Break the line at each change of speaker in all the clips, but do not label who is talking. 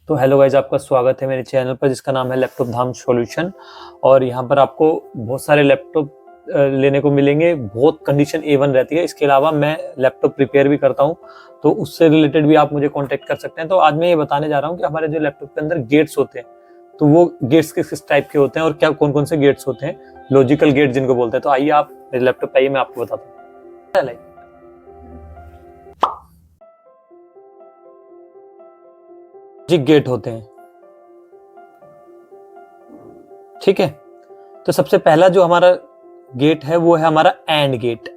तो hello guys, आपका स्वागत है मेरे चैनल पर जिसका नाम है लैपटॉप धाम सॉल्यूशन। और यहाँ पर आपको बहुत सारे लैपटॉप लेने को मिलेंगे। बहुत कंडीशन A1 रहती है। इसके अलावा मैं लैपटॉप रिपेयर भी करता हूँ, तो उससे रिलेटेड भी आप मुझे कांटेक्ट कर सकते हैं। तो आज मैं ये बताने जा रहा हूँ कि हमारे जो लैपटॉप के अंदर गेट्स होते हैं, तो वो गेट्स किस टाइप के होते हैं और क्या कौन कौन से गेट्स होते हैं, लॉजिकल गेट जिनको बोलते हैं। तो आइए आप मेरे लैपटॉप पे आइए, मैं आपको बताता हूँ। जी, गेट होते हैं, ठीक है। तो सबसे पहला जो हमारा गेट है वो है हमारा एंड गेट।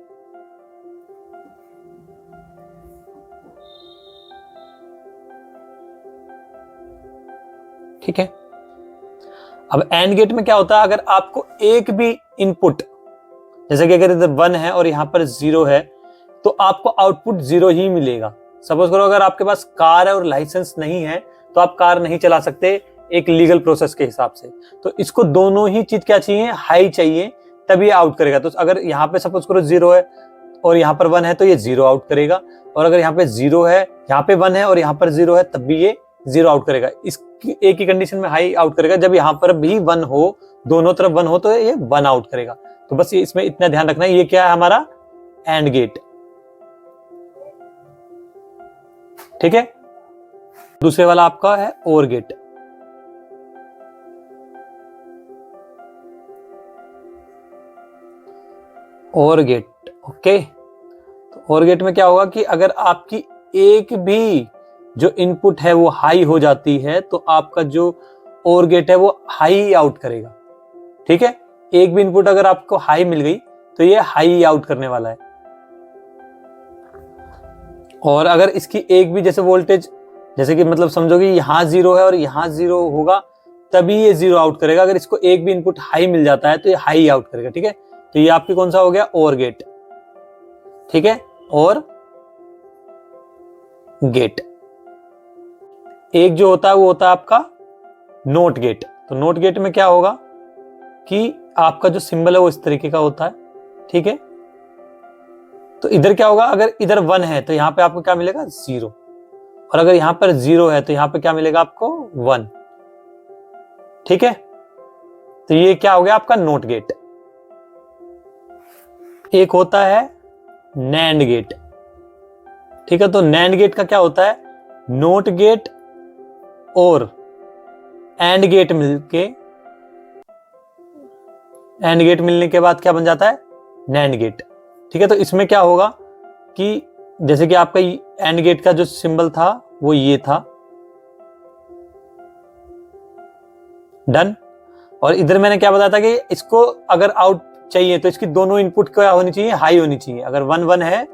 ठीक है। अब एंड गेट में क्या होता है, अगर आपको एक भी इनपुट, जैसे कि अगर इधर 1 है और यहां पर 0 है, तो आपको आउटपुट 0 ही मिलेगा। सपोज करो अगर आपके पास कार है और लाइसेंस नहीं है, तो आप कार नहीं चला सकते एक लीगल प्रोसेस के हिसाब से। तो इसको दोनों ही चीज क्या चाहिए, हाई चाहिए, तभी आउट करेगा। तो अगर यहाँ पे सपोज करो 0 है और यहाँ पर 1 है, तो ये 0 आउट करेगा। और अगर यहाँ पे 0 है, यहाँ पे 1 है और यहाँ पर 0 है, तब भी ये 0 आउट करेगा। इसकी एक ही कंडीशन में हाई आउट करेगा, जब यहाँ पर भी 1 हो, दोनों तरफ 1 हो, तो ये 1 आउट करेगा। तो बस इसमें इतना ध्यान रखना है। ये क्या है, हमारा एंड गेट। ठीक है। दूसरे वाला आपका है और गेट। और गेट, ओके। तो और गेट में क्या होगा कि अगर आपकी एक भी जो इनपुट है वो हाई हो जाती है, तो आपका जो और गेट है वो हाई आउट करेगा। ठीक है। एक भी इनपुट अगर आपको हाई मिल गई, तो ये हाई आउट करने वाला है। और अगर इसकी एक भी जैसे वोल्टेज, जैसे कि मतलब समझो कि यहां 0 है और यहां 0 होगा, तभी ये 0 आउट करेगा। अगर इसको एक भी इनपुट हाई मिल जाता है, तो ये हाई आउट करेगा। ठीक है। तो ये आपकी कौन सा हो गया, और गेट। ठीक है। और गेट। एक जो होता है वो होता है आपका नोट गेट। तो नोट गेट में क्या होगा कि आपका जो सिंबल है वो इस तरीके का होता है। ठीक है। तो इधर क्या होगा, अगर इधर 1 है तो यहां पे आपको क्या मिलेगा, 0। और अगर यहां पर 0 है तो यहां पे क्या मिलेगा आपको, 1। ठीक है। तो ये क्या हो गया आपका नोट गेट। एक होता है नैंड गेट। ठीक है। तो नैंड गेट का क्या होता है, नोट गेट और एंड गेट मिलने के बाद क्या बन जाता है, नैंड गेट। ठीक है। तो इसमें क्या होगा कि जैसे कि आपका एंड गेट का जो सिंबल था वो ये था, डन। और इधर मैंने क्या बताया था कि इसको अगर आउट चाहिए तो इसकी दोनों इनपुट क्या होनी चाहिए, हाई होनी चाहिए। अगर 1 1 है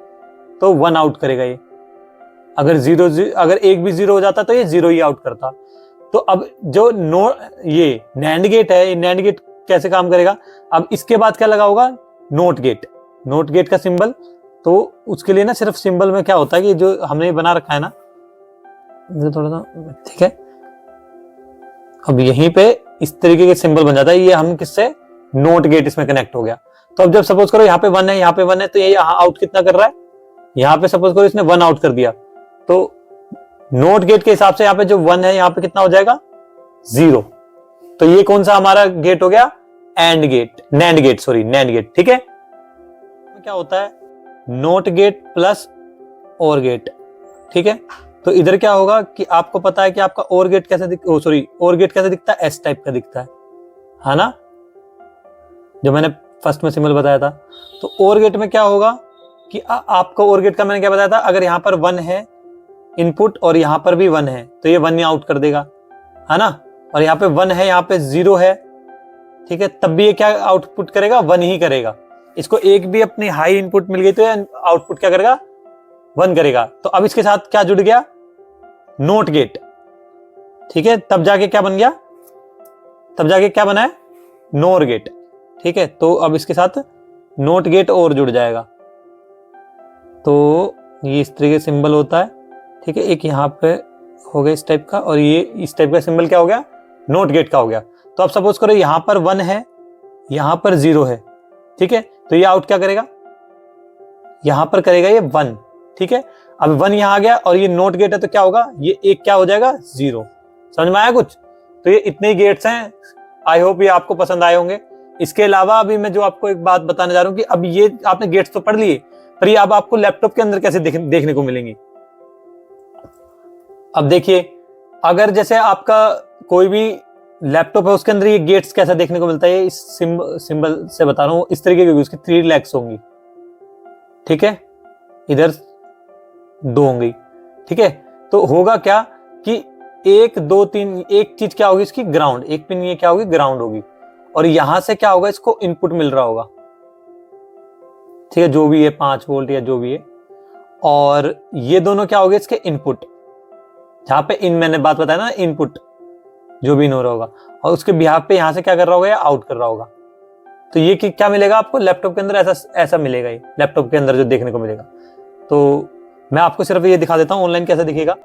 तो 1 आउट करेगा ये। अगर 0 अगर एक भी 0 हो जाता तो ये 0 ही आउट करता। तो अब जो ये नैंड गेट है, नैंड गेट कैसे काम करेगा, अब इसके बाद क्या लगा होगा, नोट गेट। नोट गेट का सिंबल, तो उसके लिए ना सिर्फ सिंबल में क्या होता है कि जो हमने बना रखा है ना, थोड़ा सा, ठीक है। अब यहीं पे इस तरीके के सिंबल बन जाता है। ये हम किससे, नोट गेट इसमें कनेक्ट हो गया। तो अब जब सपोज करो यहाँ पे 1 है, यहाँ पे 1 है, तो ये यहाँ आउट कितना कर रहा है, यहाँ पे सपोज करो इसने 1 आउट कर दिया, तो नोट गेट के हिसाब से यहाँ पे जो 1 है यहाँ पे कितना हो जाएगा, 0। तो ये कौन सा हमारा गेट हो गया, AND gate, NAND gate, sorry NAND gate. ठीक है। क्या होता है, नोट गेट प्लस और गेट। ठीक है। तो इधर क्या होगा कि आपको पता है कि आपका और गेट कैसे और गेट कैसे दिखता है, एस टाइप का दिखता है ना, जो मैंने फर्स्ट में सिंबल बताया था। तो और गेट में क्या होगा कि आपको और गेट का मैंने क्या बताया था, अगर यहाँ पर 1 है इनपुट और यहाँ पर भी 1 है, तो ये 1 ही आउट कर देगा, है ना। और यहाँ पे 1 है, यहाँ पे 0 है, ठीक है, तब भी ये क्या आउटपुट करेगा, 1 ही करेगा। इसको एक भी अपनी हाई इनपुट मिल गई तो आउटपुट क्या करेगा, 1 करेगा। तो अब इसके साथ क्या जुड़ गया, नोट गेट। ठीक है। तब जाके क्या बन गया, तब जाके क्या बना है, नोर गेट। ठीक है। तो अब इसके साथ नोट गेट और जुड़ जाएगा। तो ये इस तरीके से सिंबल होता है। ठीक है। एक यहाँ पे हो गया इस टाइप का, और ये इस टाइप का सिंबल क्या हो गया, नोट गेट का हो गया। तो अब सपोज करो यहां पर 1 है, यहां पर 0 है। ठीक है। तो ये आउट क्या करेगा, यहां पर करेगा ये 1। ठीक है। अब 1 यहां आ गया और ये नोट गेट है, तो क्या होगा, ये एक क्या हो जाएगा, 0। समझ में आया कुछ? तो ये इतने ही गेट्स हैं, आई होप ये आपको पसंद आए होंगे। इसके अलावा अभी मैं जो आपको एक बात बताने जा रहा हूँ कि अब ये आपने गेट्स तो पढ़ लिए, पर ये अब आपको लैपटॉप के अंदर कैसे देखने को मिलेंगी। अब देखिए, अगर जैसे आपका कोई भी लैपटॉप है उसके अंदर ये गेट्स कैसा देखने को मिलता है, इस सिंबल से बता रहा हूँ, इस तरीके की उसकी 3 लेग्स होंगी, ठीक है, इधर 2 होंगी, ठीक है। तो होगा क्या कि 1 2 3, एक चीज क्या होगी इसकी, ग्राउंड, एक पिन ये क्या होगी, ग्राउंड होगी, और यहां से क्या होगा, इसको इनपुट मिल रहा होगा, ठीक है, जो भी है 5 वोल्ट या जो भी है, और ये दोनों क्या होगे इसके इनपुट, जहां पे इन मैंने बात बताया ना, इनपुट जो भी इन हो रहा होगा, और उसके बिहाफ पे यहां से क्या कर रहा होगा, या आउट कर रहा होगा। तो ये क्या मिलेगा आपको लैपटॉप के अंदर, ऐसा मिलेगा, ये लैपटॉप के अंदर जो देखने को मिलेगा। तो मैं आपको सिर्फ ये दिखा देता हूं ऑनलाइन कैसा दिखेगा।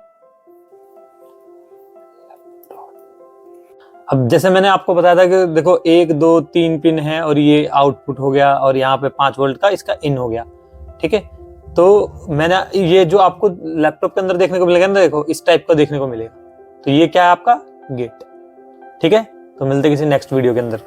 अब जैसे मैंने आपको बताया था कि देखो 1 2 3 पिन है, और ये आउटपुट हो गया, और यहाँ पे 5 वोल्ट का इसका इन हो गया, ठीक है। तो मैंने ये जो आपको लैपटॉप के अंदर देखने को मिलेगा ना, देखो इस टाइप का देखने को मिलेगा। तो ये क्या है आपका गेट, ठीक है। तो मिलते किसी नेक्स्ट वीडियो के अंदर।